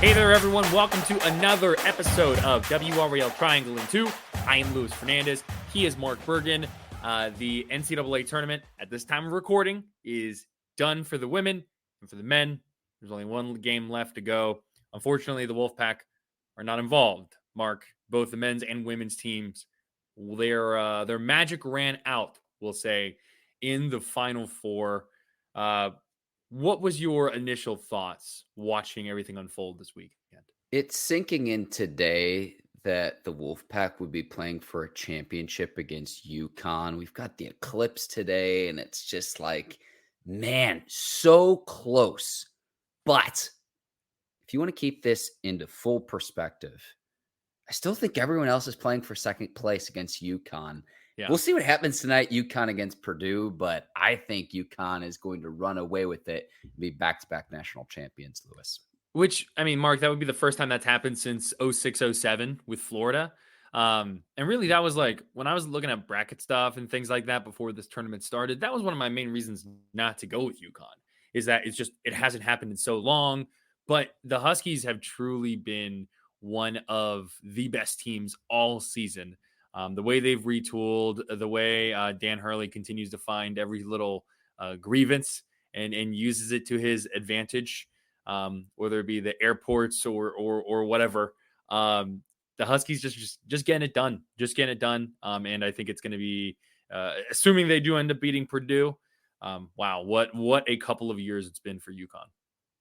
Hey there, everyone. Welcome to another episode of WRAL Triangle in 2. I am Luis Fernandez. He is Mark Bergin. The NCAA tournament at this time of recording is done for the women, and for the men, there's only one game left to go. Unfortunately, the Wolfpack are not involved. Mark, both the men's and women's teams, their magic ran out, we'll say, in the Final Four. What was your initial thoughts watching everything unfold this weekend? It's sinking in today that the Wolfpack would be playing for a championship against UConn. We've got the eclipse today, and it's just like, man, so close. But if you want to keep this into full perspective, I still think everyone else is playing for second place against UConn. Yeah. We'll see what happens tonight, UConn against Purdue, but I think UConn is going to run away with it and be back-to-back national champions, Lewis. Which, I mean, Mark, that would be the first time that's happened since 06-07 with Florida. And really, that was like, when I was looking at bracket stuff and things like that before this tournament started, that was one of my main reasons not to go with UConn, is that it hasn't happened in so long. But the Huskies have truly been one of the best teams all season. The way they've retooled, the way Dan Hurley continues to find every little grievance and uses it to his advantage, whether it be the airports or whatever. The Huskies just getting it done, and I think it's going to be, assuming they do end up beating Purdue. Wow, what a couple of years it's been for UConn.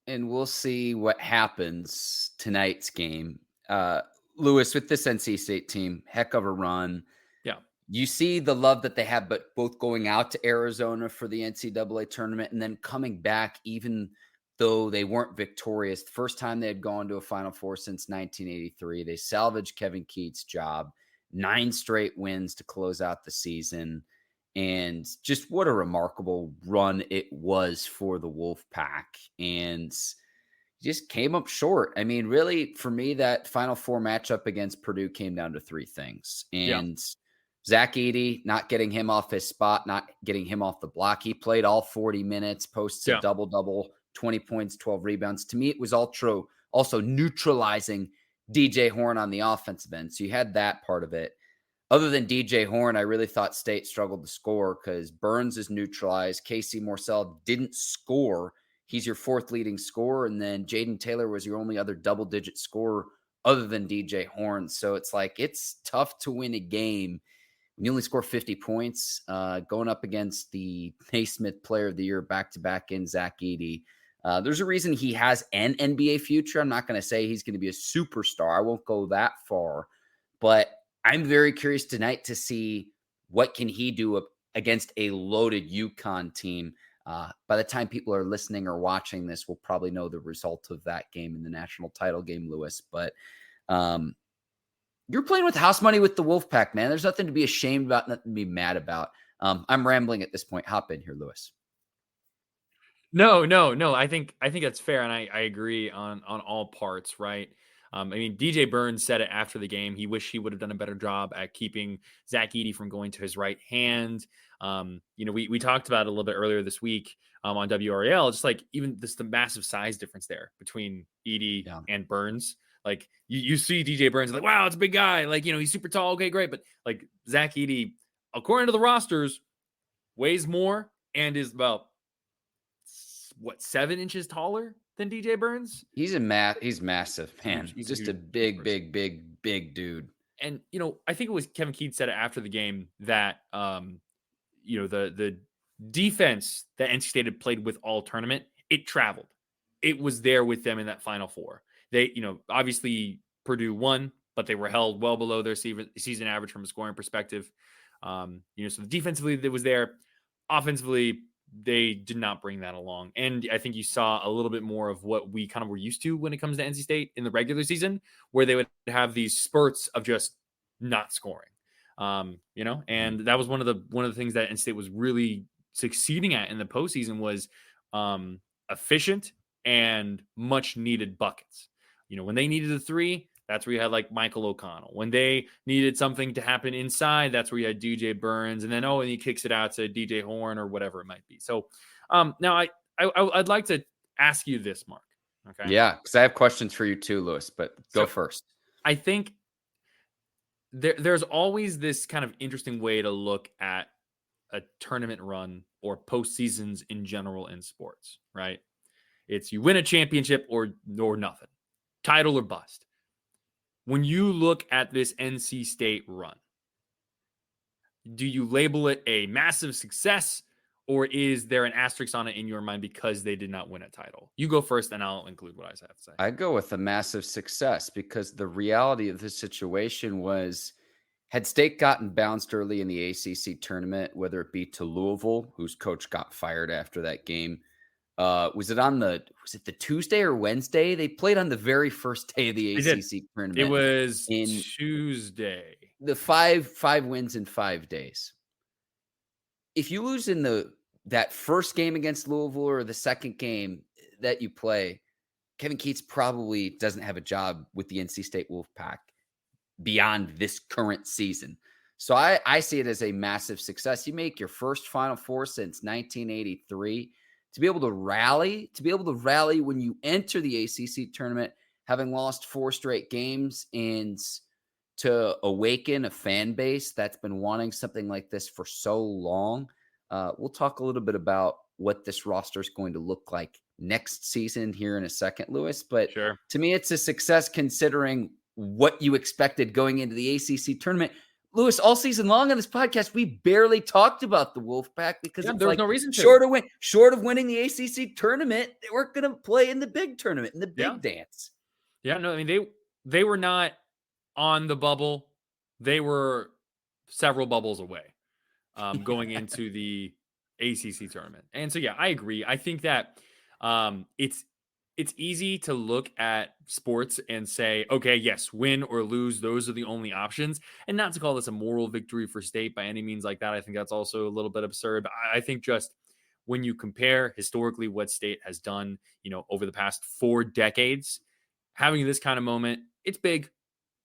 And we'll see what happens tonight's game. Lewis, with this NC State team, heck of a run. Yeah. You see the love that they have, but both going out to Arizona for the NCAA tournament and then coming back, even though they weren't victorious. The first time they had gone to a Final Four since 1983. They salvaged Kevin Keatts' job, 9 straight wins to close out the season. And just what a remarkable run it was for the Wolfpack. And just came up short. I mean, really, for me, that Final Four matchup against Purdue came down to 3 things. And Zach Edey, not getting him off his spot, not getting him off the block. He played all 40 minutes, posts a double-double, 20 points, 12 rebounds. To me, it was also neutralizing DJ Horne on the offensive end. So you had that part of it. Other than DJ Horne, I really thought State struggled to score because Burns is neutralized. Casey Morsell didn't score. He's your 4th leading scorer. And then Jaden Taylor was your only other double-digit scorer other than DJ Horne. So it's like, it's tough to win a game when you only score 50 points, going up against the Naismith Player of the Year back-to-back in Zach Edey. There's a reason he has an NBA future. I'm not going to say he's going to be a superstar. I won't go that far. But I'm very curious tonight to see what can he do against a loaded UConn team. By the time people are listening or watching this, we'll probably know the result of that game in the national title game, Lewis. But you're playing with house money with the Wolfpack, man. There's nothing to be ashamed about, nothing to be mad about. I'm rambling at this point. Hop in here, Lewis. No. I think that's fair, and I agree on all parts, right? I mean, DJ Burns said it after the game. He wished he would have done a better job at keeping Zach Edey from going to his right hand. We talked about it a little bit earlier this week on WRAL, just like even the massive size difference there between Edey and Burns. Like you see DJ Burns, like, wow, it's a big guy. Like, he's super tall. Okay, great. But like Zach Edey, according to the rosters, weighs more and is about 7 inches taller than DJ Burns. He's massive, man. He's just a big dude. And, I think it was Kevin Keatts said it after the game that, the defense that NC State had played with all tournament, it traveled. It was there with them in that Final Four. They, obviously Purdue won, but they were held well below their season average from a scoring perspective. So defensively it was there. Offensively, they did not bring that along. And I think you saw a little bit more of what we kind of were used to when it comes to NC State in the regular season, where they would have these spurts of just not scoring. And that was one of the things that NC State was really succeeding at in the postseason was efficient and much needed buckets. When they needed a 3, that's where you had like Michael O'Connell. When they needed something to happen inside, that's where you had DJ Burns, and then and he kicks it out to DJ Horne or whatever it might be. So now I'd like to ask you this, Mark. Okay. Yeah, because I have questions for you too, Lewis, but go So first. I think there's always this kind of interesting way to look at a tournament run or postseasons in general in sports, right? It's you win a championship or nothing, title or bust. When you look at this NC State run, do you label it a massive success, or is there an asterisk on it in your mind because they did not win a title? You go first, and I'll include what I have to say. I go with a massive success because the reality of this situation was had State gotten bounced early in the ACC tournament, whether it be to Louisville, whose coach got fired after that game. Was it the Tuesday or Wednesday? They played on the very first day of the They did. ACC It tournament was in Tuesday. the five wins in 5 days. If you lose in that first game against Louisville or the second game that you play, Kevin Keatts probably doesn't have a job with the NC State Wolfpack beyond this current season. So I see it as a massive success. You make your first Final Four since 1983. To be able to rally when you enter the ACC tournament, having lost 4 straight games, and to awaken a fan base that's been wanting something like this for so long. We'll talk a little bit about what this roster is going to look like next season here in a second, Lewis. But Sure. to me, it's a success considering what you expected going into the ACC tournament. Lewis, all season long on this podcast, we barely talked about the Wolfpack because Yeah, it's there was like no reason to. short of winning the ACC tournament, they weren't going to play in the big tournament, in the Yeah. big dance. Yeah, no, I mean they were not on the bubble. They were several bubbles away going into the ACC tournament. And so yeah, I agree. I think that it's easy to look at sports and say, okay, yes, win or lose, those are the only options. And not to call this a moral victory for State by any means like that. I think that's also a little bit absurd. But I think just when you compare historically what State has done, over the past 4 decades, having this kind of moment, it's big.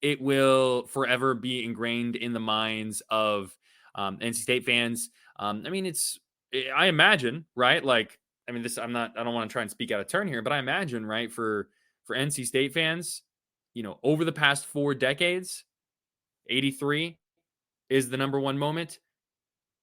It will forever be ingrained in the minds of NC State fans. I mean, I imagine, right? Like, I mean, I don't want to try and speak out of turn here, but I imagine, right, for NC State fans, over the past 4 decades, 83 is the number one moment.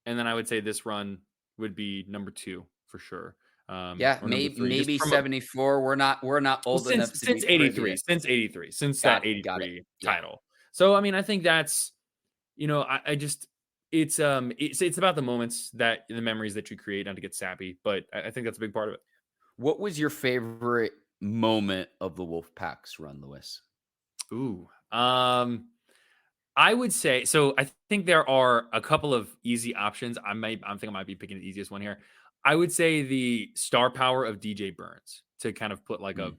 And then I would say this run would be number 2 for sure. Yeah, Or number 3, just maybe from 74. We're not well, old enough to be since privy 83, to. since that Got it. 83 Yeah. title. So I mean, I think that's I just it's about the moments that the memories that you create, not to get sappy, but I think that's a big part of it. What was your favorite moment of the Wolfpack's run, Lewis? Ooh. I would say so. I think there are a couple of easy options. I think I might be picking the easiest one here. I would say the star power of DJ Burns to kind of put like Mm.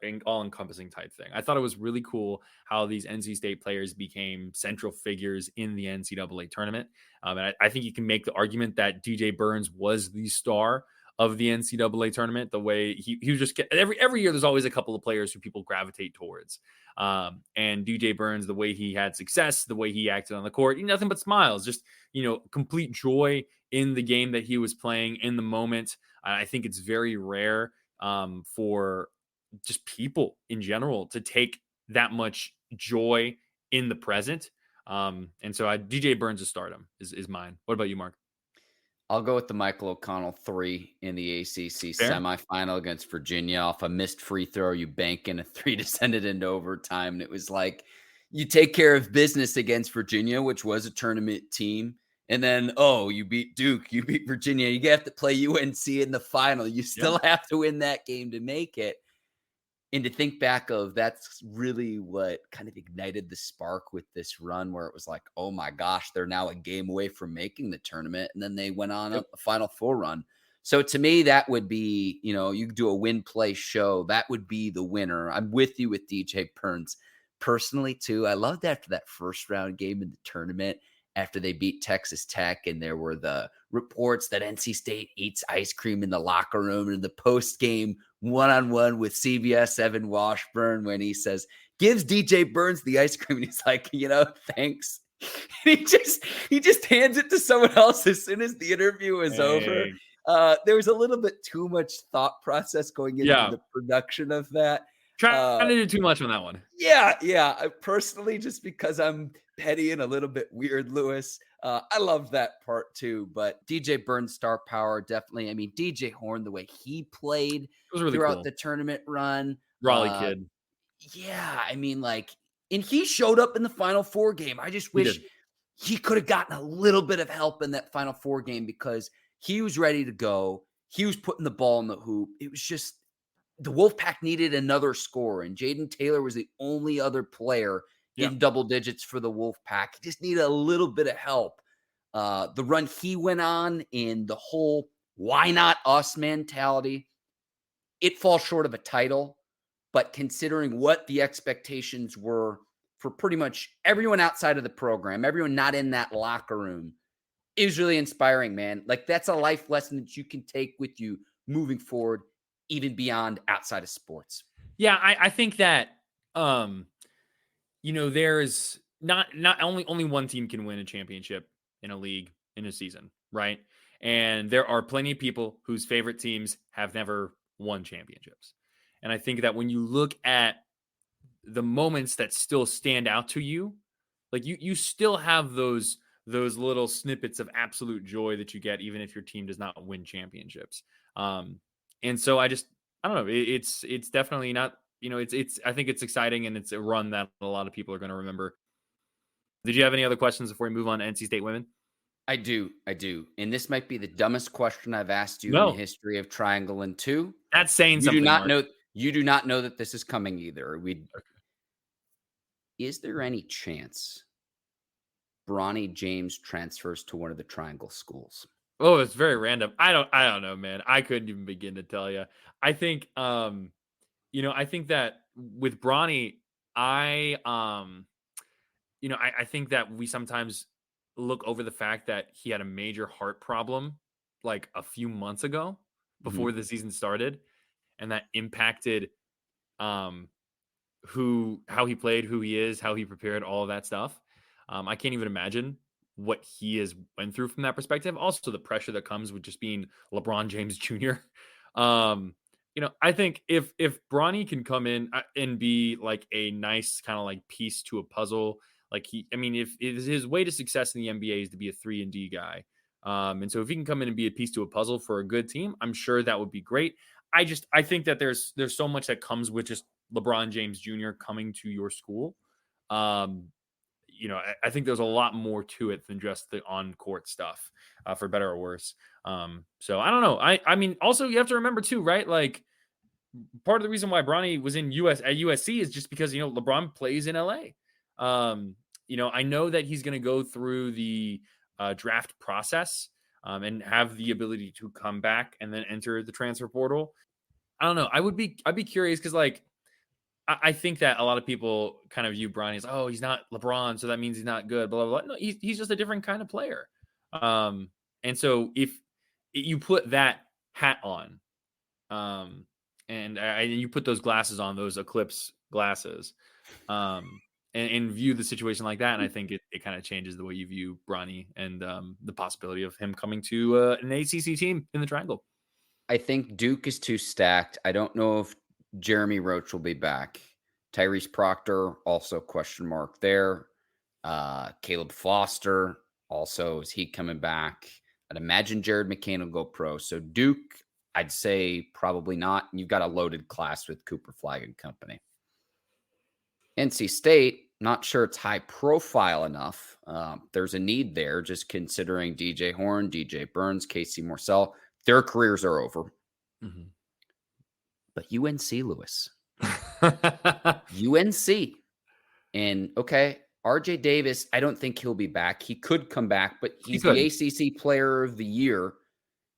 an all-encompassing type thing. I thought it was really cool how these NC State players became central figures in the NCAA tournament. And I think you can make the argument that DJ Burns was the star of the NCAA tournament. The way he was just every year, there's always a couple of players who people gravitate towards. And DJ Burns, the way he had success, the way he acted on the court, nothing but smiles, just, complete joy in the game that he was playing in the moment. I think it's very rare for just people in general to take that much joy in the present. And so DJ Burns' stardom is mine. What about you, Mark? I'll go with the Michael O'Connell 3 in the ACC Fair? semifinal against Virginia. Off a missed free throw, you bank in a 3 to send it into overtime. And it was like, you take care of business against Virginia, which was a tournament team. And then, you beat Duke, you beat Virginia. You have to play UNC in the final. You still have to win that game to make it. And to think back of, that's really what kind of ignited the spark with this run, where it was like, oh my gosh, they're now a game away from making the tournament. And then they went on a Final Four run. So to me, that would be, you do a win play show. That would be the winner. I'm with you with DJ Burns personally too. I loved after that first round game in the tournament, after they beat Texas Tech, and there were the reports that NC State eats ice cream in the locker room, and the post game one-on-one with CBS Evan Washburn, when he says, gives DJ Burns the ice cream, and he's like, thanks. And he just hands it to someone else as soon as the interview is over. There was a little bit too much thought process going into Yeah. the production of that. Trying to do too much on that one. Yeah. Personally, just because I'm petty and a little bit weird, Lewis, I love that part too. But DJ Burns' star power, definitely. I mean, DJ Horn, the way he played It was really throughout cool. the tournament run. Raleigh kid. Yeah, I mean, like, and he showed up in the Final Four game. I just He wish did. he could have gotten a little bit of help in that Final Four game because he was ready to go. He was putting the ball in the hoop. It was just the Wolfpack needed another score, and Jaden Taylor was the only other player Yeah. in double digits for the Wolfpack. He just needed a little bit of help. The run he went on and the whole why not us mentality, it falls short of a title. But considering what the expectations were for pretty much everyone outside of the program, everyone not in that locker room, it was really inspiring, man. Like, that's a life lesson that you can take with you moving forward, even beyond outside of sports. Yeah, I think that there's not only one team can win a championship in a league in a season, right? And there are plenty of people whose favorite teams have never won championships. And I think that when you look at the moments that still stand out to you, like you still have those little snippets of absolute joy that you get even if your team does not win championships. And so I don't know, it's definitely not, it's I think it's exciting and it's a run that a lot of people are going to remember. Did you have any other questions before we move on to NC State women? I do. And this might be the dumbest question I've asked you in the No, history of Triangle and Two. that's saying You do something, not Mark. know. You do not know that this is coming either. Is there any chance Bronny James transfers to one of the Triangle schools? Oh, it's very random. I don't know, man. I couldn't even begin to tell you. I think I think that with Bronny, I think that we sometimes look over the fact that he had a major heart problem like a few months ago before Mhm. the season started, and that impacted um how he played, who he is, how he prepared, all of that stuff. I can't even imagine what he has went through from that perspective. Also, the pressure that comes with just being LeBron James Jr. I think if Bronny can come in and be like a nice kind of like piece to a puzzle, like if his way to success in the NBA is to be a 3-and-D guy. And so if he can come in and be a piece to a puzzle for a good team, I'm sure that would be great. I think that there's so much that comes with just LeBron James Jr. coming to your school. Um, I think there's a lot more to it than just the on-court stuff, for better or worse. So I don't know. I mean, also you have to remember too, right? Like part of the reason why Bronny was at USC is just because LeBron plays in LA. I know that he's going to go through the draft process and have the ability to come back and then enter the transfer portal. I don't know. I'd be curious because I think that a lot of people kind of view Bronny as, oh, he's not LeBron, so that means he's not good, blah, blah, blah. No, he's just a different kind of player. And so if you put that hat on, and you put those glasses on, those Eclipse glasses, and view the situation like that, and I think it kind of changes the way you view Bronny and the possibility of him coming to an ACC team in the Triangle. I think Duke is too stacked. I don't know if Jeremy Roach will be back. Tyrese Proctor, also question mark there. Caleb Foster, also, is he coming back? I'd imagine Jared McCain will go pro. So Duke, I'd say probably not. You've got a loaded class with Cooper Flag and company. NC State, not sure it's high profile enough. There's a need there, just considering DJ Horn, DJ Burns, Casey Morsell. Their careers are over. Mm-hmm. But UNC, Lewis. UNC. And okay, RJ Davis, I don't think he'll be back. He could come back, but he's the ACC player of the year.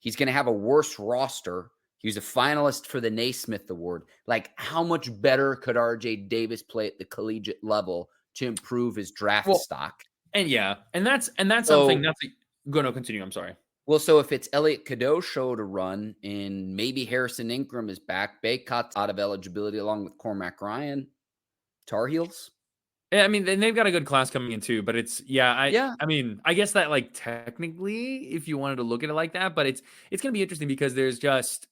He's going to have a worse roster. He was a finalist for the Naismith Award. Like, how much better could RJ Davis play at the collegiate level to improve his draft stock? And that's something that's going to continue. I'm sorry. Well, so if it's Elliot Cadeau show to run and maybe Harrison Ingram is back, Baycott's out of eligibility along with Cormac Ryan, Tar Heels? Yeah, I mean, and they've got a good class coming in too, but it's Yeah. I mean, I guess that like technically, if you wanted to look at it like that, but it's gonna be interesting because there's just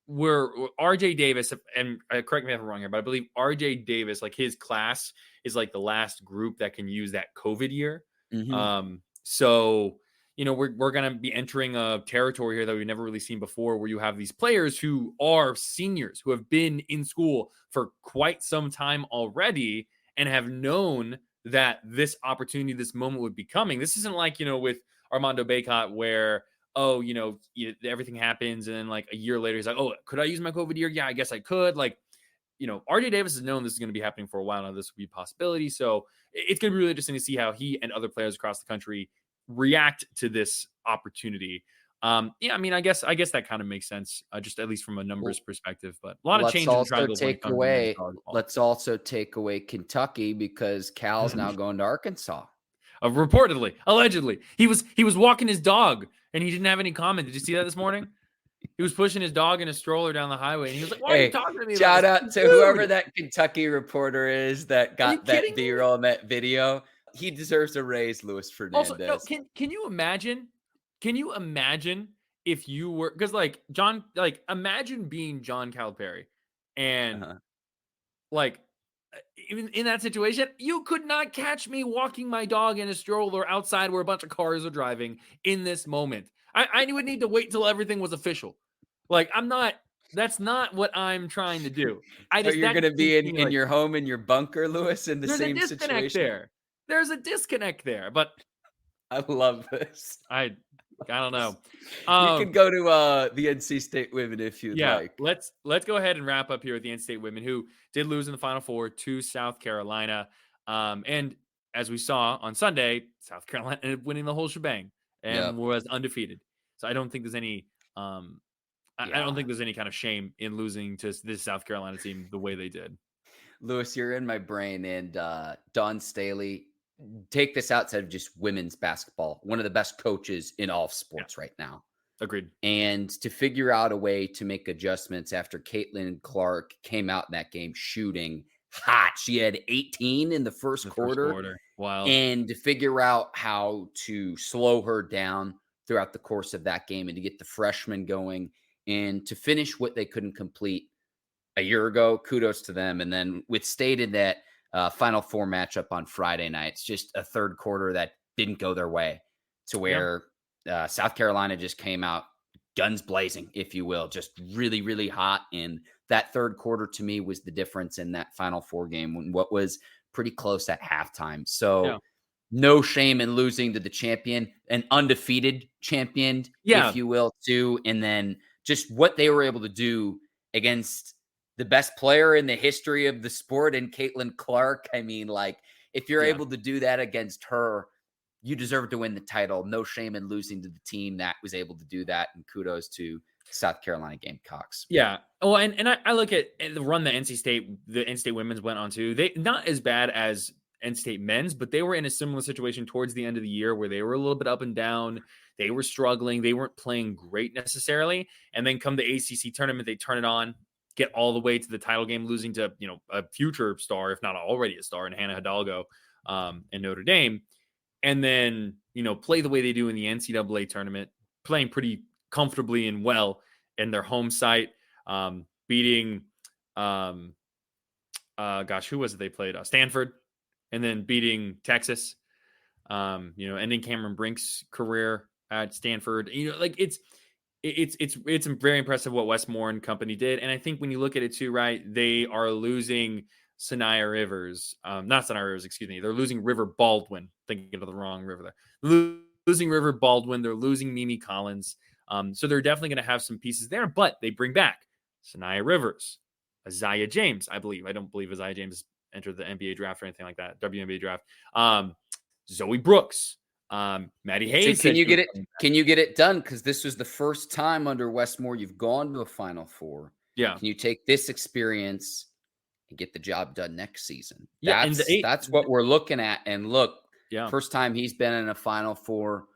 where RJ Davis, and correct me if I'm wrong here, but I believe RJ Davis, like his class is like the last group that can use that COVID year. Hmm. So we're gonna be entering a territory here that we've never really seen before, where you have these players who are seniors who have been in school for quite some time already and have known that this opportunity, this moment would be coming. This isn't like with Armando Bacot where everything happens and then like a year later he's like, oh, could I use my COVID year? Yeah, I guess I could. Like, RJ Davis has known this is going to be happening for a while now. This would be a possibility. So it's going to be really interesting to see how he and other players across the country react to this opportunity. Yeah, I mean, I guess that kind of makes sense, just at least from a numbers perspective. But a lot of Let's change in the also triangle when it take comes to men's away college ball. let's also take away Kentucky because Cal's now going to Arkansas. Reportedly, allegedly, he was walking his dog and he didn't have any comment. Did you see that this morning? He was pushing his dog in a stroller down the highway, and he was like, "Why are you Hey, talking to me about shout this?" out to whoever Dude, that Kentucky reporter is that are you got that kidding me? B-roll and that video. He deserves a raise, Luis Also, no. Fernandez. Can you imagine? Can you imagine if you were because like John, like imagine being John Calipari, and Uh-huh. like even in that situation, you could not catch me walking my dog in a stroller outside where a bunch of cars are driving in this moment. I would need to wait till everything was official. Like I'm not. That's not what I'm trying to do. So you're That gonna just seems be to me in like your home in your bunker, Lewis, in the there's a same disconnect situation? there. There's a disconnect there, but I love this. I don't know. You can go to the NC State women if you'd Yeah, like. let's go ahead and wrap up here with the NC State women who did lose in the Final Four to South Carolina. And as we saw on Sunday, South Carolina ended up winning the whole shebang and Yep. was undefeated. So I don't think there's any I don't Yeah. think there's any kind of shame in losing to this South Carolina team the way they did. Lewis, you're in my brain. And Don Staley, take this outside of just women's basketball, one of the best coaches in all of Yeah, sports right now. agreed. And to figure out a way to make adjustments after Caitlin Clark came out in that game shooting hot. She had 18 in the first The first quarter. quarter. Wild. And to figure out how to slow her down throughout the course of that game and to get the freshmen going and to finish what they couldn't complete a year ago, kudos to them. And then with State in that Final Four matchup on Friday night, it's just a third quarter that didn't go their way to Yeah. where South Carolina just came out guns blazing, if you will, just really, really hot. And that third quarter to me was the difference in that Final Four game when what was pretty close at halftime. Yeah. So no shame in losing to the champion, an undefeated champion, if Yeah. you will, too. And then just what they were able to do against the best player in the history of the sport and Caitlin Clark. I mean, like, if you're Yeah. able to do that against her, you deserve to win the title. No shame in losing to the team that was able to do that. And kudos to South Carolina Gamecocks. Yeah. Well, and I look at the run that the NC State women's went on to. They not as bad as NC State men's, but they were in a similar situation towards the end of the year where they were a little bit up and down. They were struggling. They weren't playing great necessarily. And then come the ACC tournament, they turn it on, get all the way to the title game, losing to a future star, if not already a star, in Hannah Hidalgo and Notre Dame, and then play the way they do in the NCAA tournament, playing pretty comfortably and well in their home site, beating who was it they played? Stanford, and then beating Texas. Ending Cameron Brink's career at Stanford. Like it's very impressive what Westmore and company did. And I think when you look at it too, right, they are losing Sanaya Rivers, not Sanaya Rivers, excuse me. They're losing River Baldwin. Thinking of the wrong river there. Losing River Baldwin. They're losing Mimi Collins. So they're definitely going to have some pieces there, but they bring back Sanaya Rivers, Isaiah James, I believe. I don't believe Isaiah James entered the NBA draft or anything like that, WNBA draft. Zoe Brooks, Maddie So Hayes. can you get it? Can you get it done? Because this was the first time under Westmore you've gone to a Final Four. Yeah. Can you take this experience and get the job done next season? Yeah, and That's what we're looking at. And look, yeah, first time he's been in a Final Four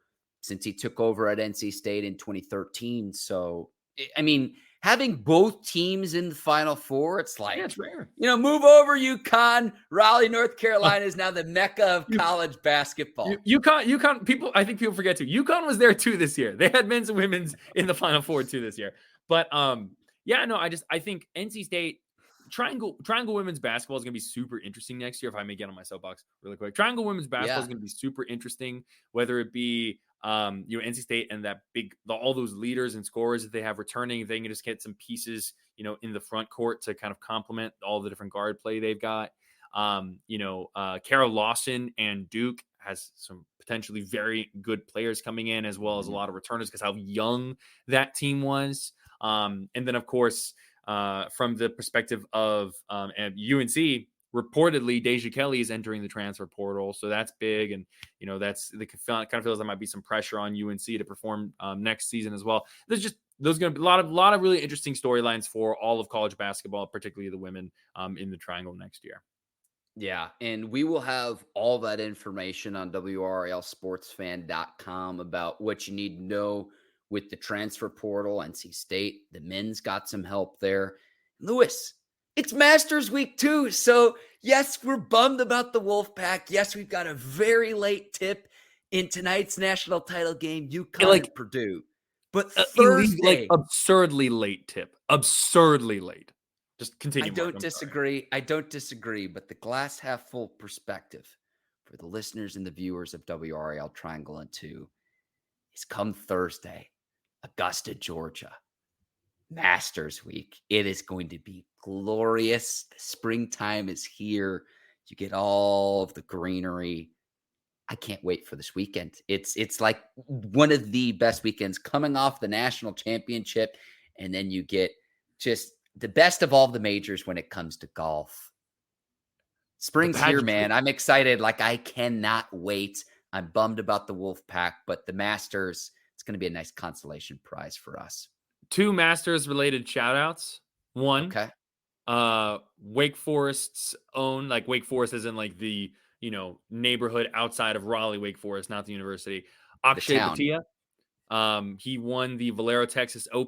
since he took over at NC State in 2013. So, I mean, having both teams in the Final Four, it's Yeah, like, it's rare. move over, UConn. Raleigh, North Carolina is now the mecca of You, college basketball. UConn. I think people forget too. UConn was there too this year. They had men's and women's in the Final Four too this year. But yeah, no, I think NC State triangle women's basketball is going to be super interesting next year. If I may get on my soapbox really quick, triangle women's basketball Yeah. is going to be super interesting. Whether it be NC State and that all those leaders and scorers that they have returning, if they can just get some pieces, in the front court to kind of complement all the different guard play they've got. Kara Lawson and Duke has some potentially very good players coming in, as well as a lot of returners because how young that team was. And then, of course, from the perspective of UNC, reportedly Deja Kelly is entering the transfer portal, so that's big, and that's the kind of feels there might be some pressure on UNC to perform next season as well. There's going to be a lot of really interesting storylines for all of college basketball, particularly the women in the triangle next year. Yeah, and we will have all that information on WRALSportsFan.com about what you need to know with the transfer portal. NC State, the men's got some help there. Lewis, it's Masters Week too, so yes, we're bummed about the Wolfpack. Yes, we've got a very late tip in tonight's national title game, UConn and Purdue. But Thursday, absurdly late tip, absurdly late. Just continue. I don't disagree. But the glass half full perspective for the listeners and the viewers of WRAL Triangle and 2 is come Thursday, Augusta, Georgia, Masters Week. It is going to be glorious. The springtime is here. You get all of the greenery. I can't wait for this weekend. It's like one of the best weekends coming off the national championship, and then you get just the best of all the majors when it comes to golf. Spring's here, man. I'm excited. Like, I cannot wait. I'm bummed about the Wolfpack, but the Masters, it's going to be a nice consolation prize for us. 2 Masters related shout outs. One, okay. Wake Forest's own, like Wake Forest is in like the, neighborhood outside of Raleigh, Wake Forest, not the university. Akshay Bhatia. He won the Valero Texas Open